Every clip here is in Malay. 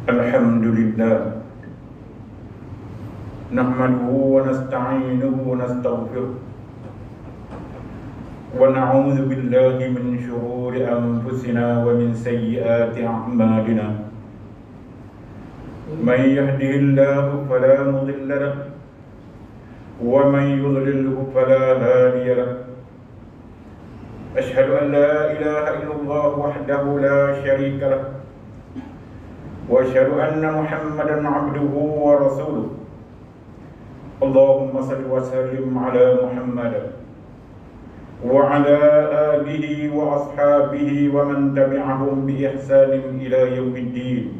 Alhamdulillah, nahmaduhu wa nasta'inuhu wa nastaghfiruh wa na'udzu billahi min shururi anfusina wa min sayyiati a'malina. Man yahdihillahu fala mudilla lahu wa man yudlilhu fala hadiya lahu. Ashhadu an la ilaha illallah wahdahu la syarika lahu wa asyhadu anna Muhammadan 'abduhu wa rasuluh. Allahumma salli wa sallim ala Muhammad wa ala alihi wa ashabihi wa man tabi'ahum bi ihsanin ila yaumiddin.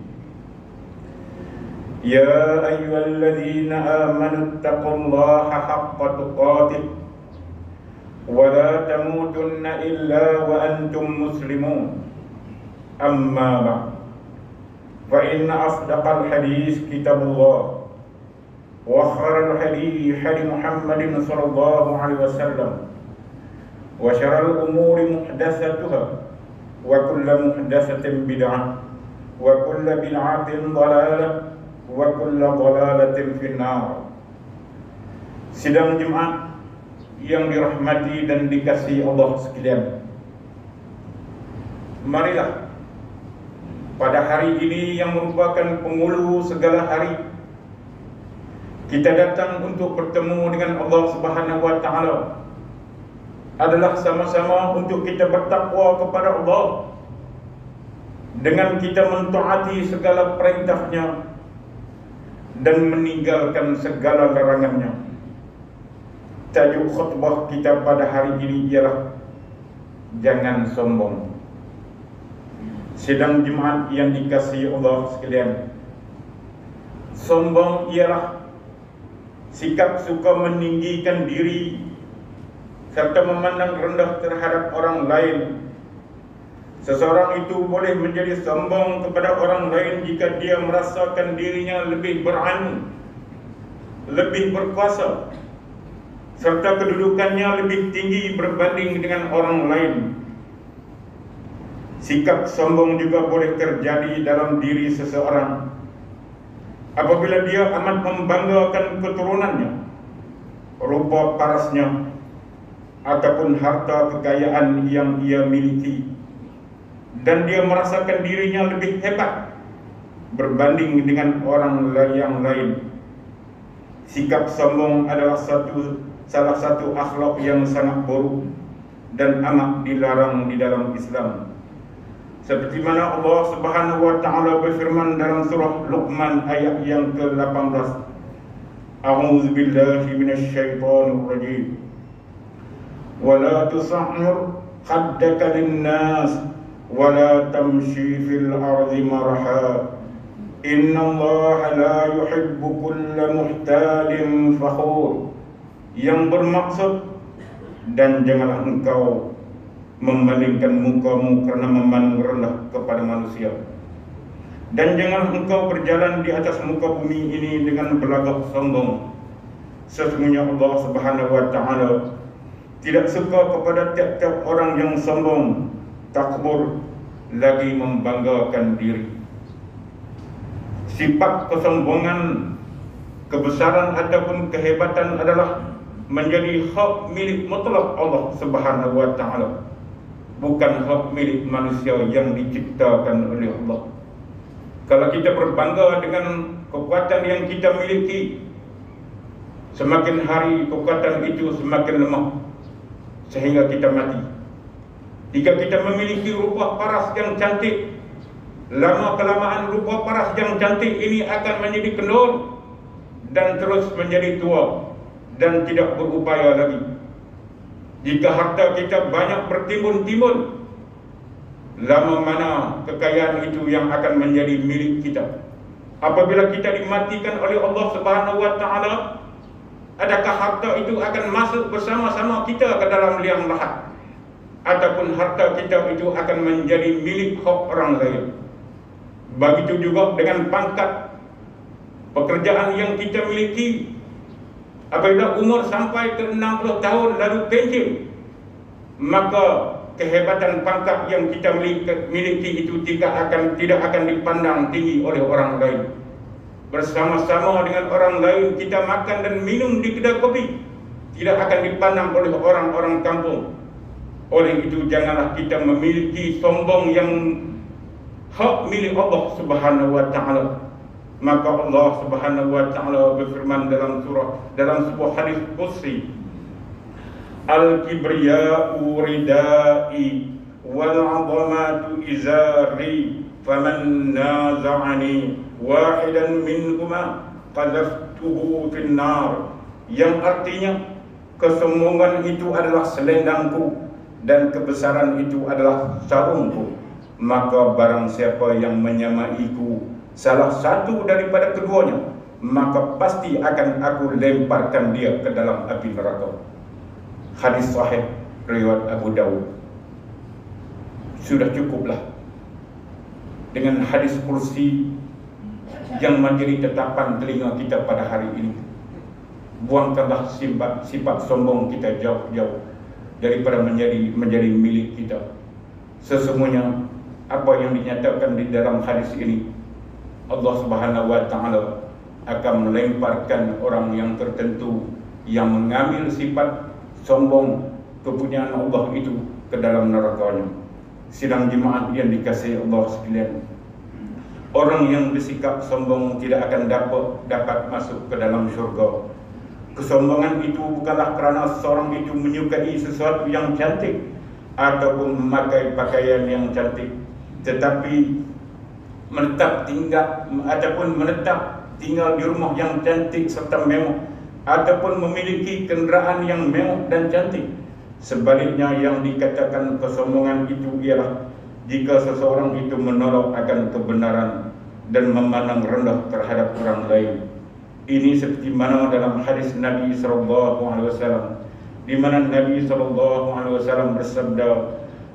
Ya ayyuhalladzina amanu taqullaha haqqa tuqatih wa la tamutunna illa wa antum muslimun. Amma ba'd. Fa inna asdaqal hadis kitabullah wa khairal hadi hadi Muhammadin sallallahu alaihi wasallam wa syarrul umuri muhdatsatuha wa kullu muhdatsatin bid'ah wa kullu bid'atin dhalalah wa kullu dhalalatin finnar. Sidang Jumat yang dirahmati dan dikasihi Allah sekalian, marilah pada hari ini yang merupakan penghulu segala hari, kita datang untuk bertemu dengan Allah Subhanahu wa taala, adalah sama-sama untuk kita bertakwa kepada Allah dengan kita mentaati segala perintahnya dan meninggalkan segala larangannya. Tajuk khutbah kita pada hari ini ialah jangan sombong. Sidang Jumat yang dikasihi Allah sekalian, sombong ialah sikap suka meninggikan diri serta memandang rendah terhadap orang lain. Seseorang itu boleh menjadi sombong kepada orang lain jika dia merasakan dirinya lebih berani, lebih berkuasa, serta kedudukannya lebih tinggi berbanding dengan orang lain. Sikap sombong juga boleh terjadi dalam diri seseorang apabila dia amat membanggakan keturunannya, rupa parasnya, ataupun harta kekayaan yang ia miliki, dan dia merasakan dirinya lebih hebat berbanding dengan orang yang lain. Sikap sombong adalah salah satu akhlak yang sangat buruk dan amat dilarang di dalam Islam. Seperti mana Allah Subhanahu wa taala berfirman dalam surah Luqman ayat yang ke-18. A'udzu billahi minasy syaithanir rajim. Wa la tus'ir khaddaka lin-nas wa la tamshi fil ardi marha. Innallaha la yuhibbu kulla muhtalin fakhur. Yang bermaksud, dan janganlah engkau memalingkan mukamu karena memandang rendah kepada manusia, dan jangan engkau berjalan di atas muka bumi ini dengan berlagak sombong. Sesungguhnya Allah Subhanahu wa taala tidak suka kepada tiap-tiap orang yang sombong, takbur, lagi membanggakan diri. Sifat kesombongan, kebesaran ataupun kehebatan adalah menjadi hak milik mutlak Allah Subhanahu wa taala, bukan hak milik manusia yang diciptakan oleh Allah. Kalau kita berbangga dengan kekuatan yang kita miliki, semakin hari kekuatan itu semakin lemah sehingga kita mati. Jika kita memiliki rupa paras yang cantik, lama-kelamaan rupa paras yang cantik ini akan menjadi kendor dan terus menjadi tua dan tidak berupaya lagi. Jika harta kita banyak bertimbun-timbun, lama mana kekayaan itu yang akan menjadi milik kita? Apabila kita dimatikan oleh Allah Subhanahu wa taala, adakah harta itu akan masuk bersama-sama kita ke dalam liang lahat, ataupun harta kita itu akan menjadi milik hak orang lain? Begitu juga dengan pangkat pekerjaan yang kita miliki. Apabila umur sampai ke 60 tahun lalu pensiun, maka kehebatan pangkat yang kita miliki itu tidak akan dipandang tinggi oleh orang lain. Bersama-sama dengan orang lain kita makan dan minum di kedai kopi, tidak akan dipandang oleh orang-orang kampung. Oleh itu janganlah kita memiliki sombong yang hak milik Allah Subhanahu wa taala. Maka Allah Subhanahu wa taala berfirman dalam sebuah hadis qudsi, Al-kibriya'u ridai wal 'azamatu izari faman naza'ani wahidan minhuma qadhaftuhu fin nar. Yang artinya kesombongan itu adalah selendangku dan kebesaran itu adalah sarungku. Maka barang siapa yang menyamaiku salah satu daripada keduanya, maka pasti akan aku lemparkan dia ke dalam api neraka. Hadis sahih riwayat Abu Dawud. Sudah cukuplah dengan hadis kursi yang menjadi tetapan telinga kita pada hari ini. Buangkanlah sifat sombong kita jauh-jauh daripada menjadi milik kita. Sesungguhnya apa yang dinyatakan di dalam hadis ini, Allah Subhanahu wa taala akan melemparkan orang yang tertentu yang mengambil sifat sombong kepunyaan Allah itu ke dalam nerakanya. Sidang jemaat yang dikasihi Allah sekalian, orang yang bersikap sombong tidak akan dapat masuk ke dalam syurga. Kesombongan itu bukanlah kerana seorang itu menyukai sesuatu yang cantik ataupun memakai pakaian yang cantik, tetapi menetap tinggal di rumah yang cantik serta mewah, ataupun memiliki kenderaan yang mewah dan cantik. Sebaliknya yang dikatakan kesombongan itu ialah jika seseorang itu menolak akan kebenaran dan memandang rendah terhadap orang lain. Ini seperti mana dalam hadis Nabi SAW, di mana Nabi SAW bersabda,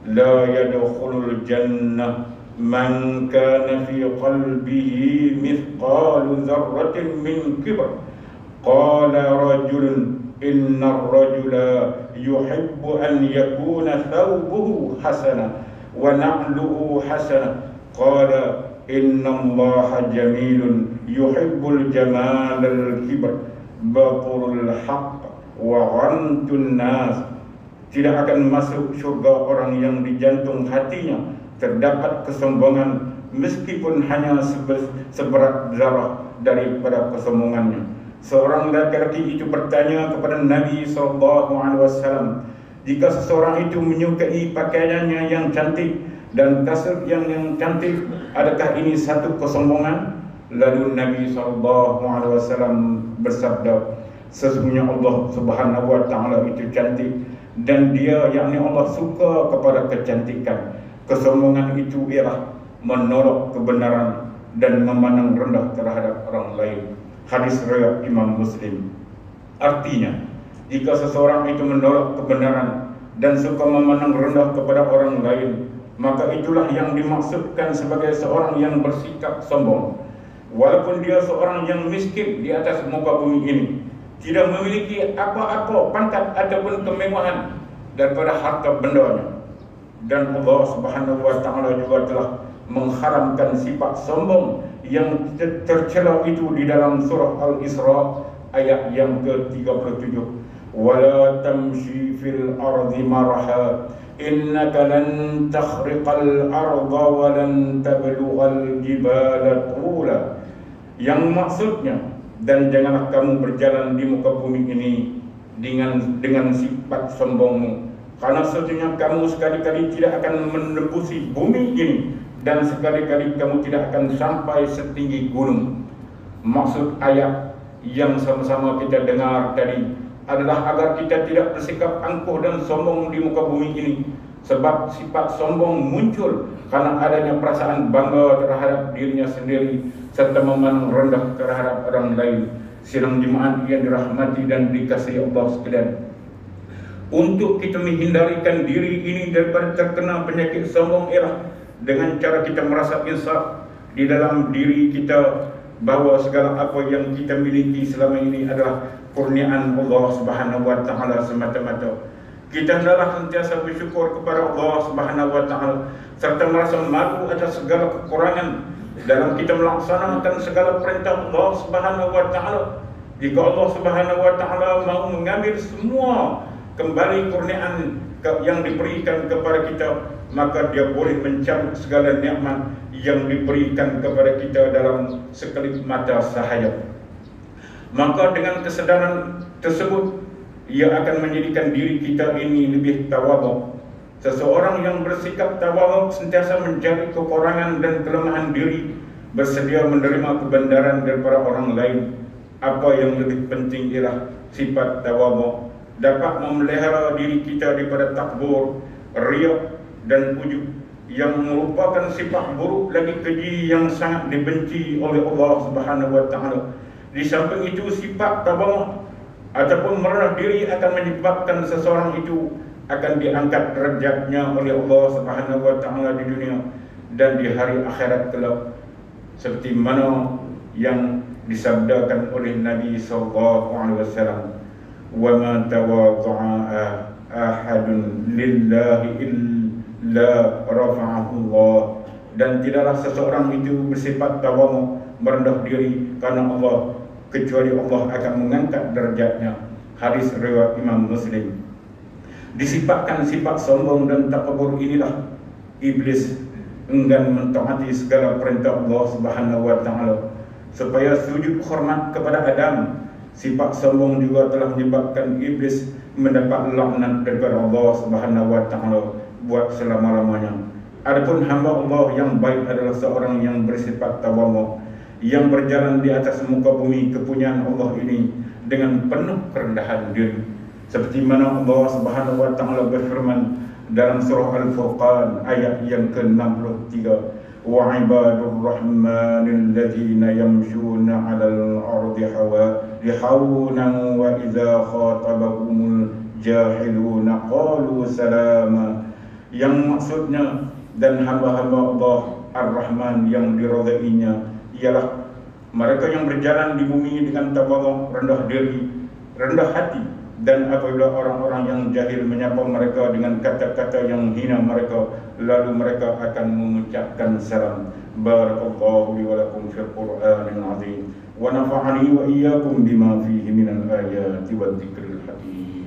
la yadkhulul jannah man kana fi qalbihi mithqalu dzarratin min kibr. Qala rajulun inna ar-rajula yuhibbu an yakuna thawbuhu hasana wa na'luhu hasana. Qala inna Allaha jamilun yuhibbul jamalal kibr baturul haqq wa ghamtun nas. Tidak akan masuk syurga orang yang di jantung hatinya terdapat kesombongan, meskipun hanya seberat zarah daripada kesombongannya. Seorang laki-laki itu bertanya kepada Nabi SAW, jika seseorang itu menyukai pakaiannya yang cantik dan kasut yang cantik, adakah ini satu kesombongan? Lalu Nabi SAW bersabda, sesungguhnya Allah Subhanahu wa taala itu cantik dan dia, yakni Allah, suka kepada kecantikan. Kesombongan itu ialah menolak kebenaran dan memandang rendah terhadap orang lain. Hadis riwayat Imam Muslim. Artinya, jika seseorang itu menolak kebenaran dan suka memandang rendah kepada orang lain, maka itulah yang dimaksudkan sebagai seorang yang bersikap sombong. Walaupun dia seorang yang miskin di atas muka bumi ini, tidak memiliki apa-apa pangkat ataupun kemewahan daripada harta bendanya. Dan Allah Subhanahu wa taala juga telah mengharamkan sifat sombong yang tercela itu di dalam surah Al-Isra ayat yang ke-37. Wala tamshi fil ardi maraha innaka lan takhriqal arda wa lan tablughal jibala tula. Yang maksudnya, dan janganlah kamu berjalan di muka bumi ini dengan sifat sombongmu, karena sesungguhnya kamu sekali-kali tidak akan menembusi bumi ini, dan sekali-kali kamu tidak akan sampai setinggi gunung. Maksud ayat yang sama-sama kita dengar tadi adalah agar kita tidak bersikap angkuh dan sombong di muka bumi ini. Sebab sifat sombong muncul karena adanya perasaan bangga terhadap dirinya sendiri serta memandang rendah terhadap orang lain. Sidang jemaat yang dirahmati dan dikasihi Allah sekalian, untuk kita menghindarikan diri ini daripada terkena penyakit sombong ialah dengan cara kita merasa insaf di dalam diri kita bahawa segala apa yang kita miliki selama ini adalah kurniaan Allah Subhanahu wa taala semata-mata. Kita hendaklah sentiasa bersyukur kepada Allah Subhanahu wa taala serta merasa malu atas segala kekurangan dalam kita melaksanakan segala perintah Allah Subhanahu wa taala. Jika Allah Subhanahu wa taala mau mengambil semua kembali kurniaan yang diberikan kepada kita, maka Dia boleh mencabut segala nikmat yang diberikan kepada kita dalam sekelip mata sahaya. Maka dengan kesadaran tersebut, ia akan menjadikan diri kita ini lebih tawadhu. Seseorang yang bersikap tawadhu sentiasa mencari kekurangan dan kelemahan diri, bersedia menerima kebenaran daripada orang lain. Apa yang lebih penting ialah sifat tawadhu dapat memelihara diri kita daripada takbur, riya dan ujub yang merupakan sifat buruk lagi keji yang sangat dibenci oleh Allah Subhanahu wa taala. Di samping itu, sifat tawadhu ataupun merendah diri akan menyebabkan seseorang itu akan diangkat derajatnya oleh Allah Subhanahu wa taala di dunia dan di hari akhirat kelak, seperti mana yang disabdakan oleh Nabi sallallahu alaihi wasallam, "Wa ma tawadha'a ahadun lillahi illa rafa'ahu Allah." Dan tidaklah seseorang itu bersifat tawadhu, merendah diri karena Allah, kecuali Allah akan mengangkat derajatnya. Hadis riwayat Imam Muslim. Disifatkan sifat sombong dan takabur inilah iblis enggan mentaati segala perintah Allah Subhanahu wa taala supaya sujud hormat kepada Adam. Sifat sombong juga telah menyebabkan iblis mendapat laknat daripada Allah Subhanahu wa taala buat selama-lamanya. Adapun hamba Allah yang baik adalah seorang yang bersifat tawadhu, yang berjalan di atas muka bumi kepunyaan Allah ini dengan penuh kerendahan diri, seperti mana Allah Subhanahu wa taala berfirman dalam surah Al-Furqan ayat yang ke-63, "Wa ibadur rahmanil ladzina yamshuna 'alal ardi hawnan wa idza khatabahumul jahiluna qalu salama." Yang maksudnya, dan hamba-hamba Allah Ar-Rahman yang diridainya ialah mereka yang berjalan di bumi dengan tawadhu, rendah diri, rendah hati, dan apabila orang-orang yang jahil menyapa mereka dengan kata-kata yang hina mereka, lalu mereka akan mengucapkan salam. Barakallahu li wa lakum fil Qur'anil azim wa nafa'ani wa iyyakum bima fihi minal ayati wadh-dhikril hakim.